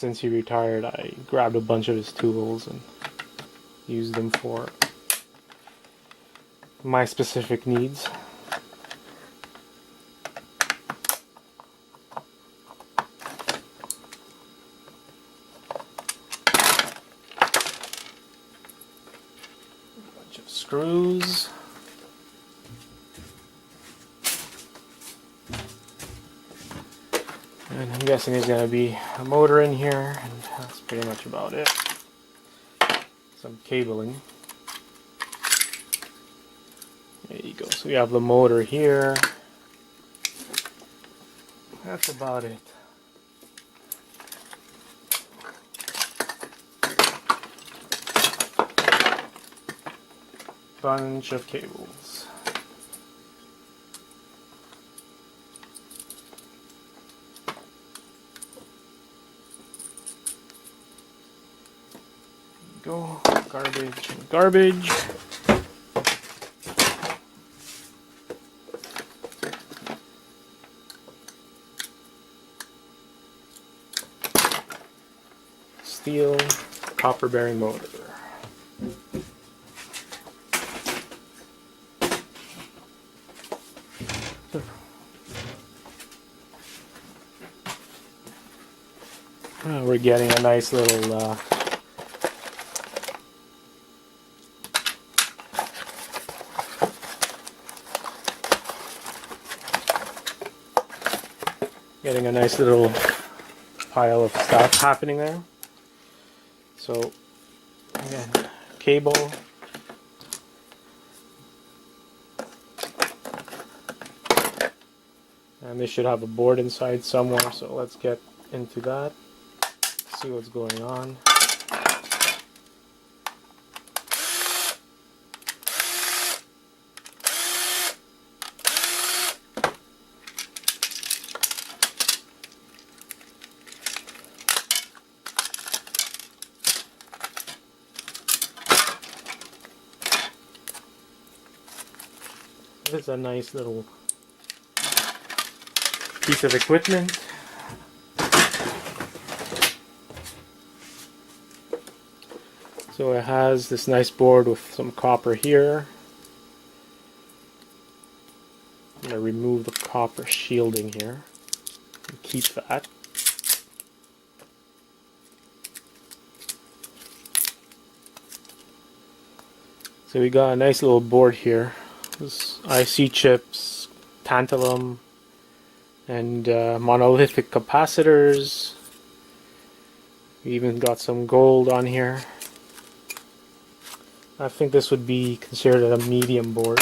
Since he retired, I grabbed a bunch of his tools and used them for my specific needs. A bunch of screws. And I'm guessing there's going to be a motor in here, and that's pretty much about it. Some cabling. There you go. So we have the motor here. That's about it. Bunch of cables. Go, garbage and garbage. Steel copper bearing motor. We're getting a nice little pile of stuff happening there. So again, cable, and they should have a board inside somewhere, so let's get into that, see what's going on. This is a nice little piece of equipment. So it has this nice board with some copper here. I'm going to remove the copper shielding here and keep that. So we got a nice little board here. This IC chips, tantalum, and monolithic capacitors. We even got some gold on here. I think this would be considered a medium board.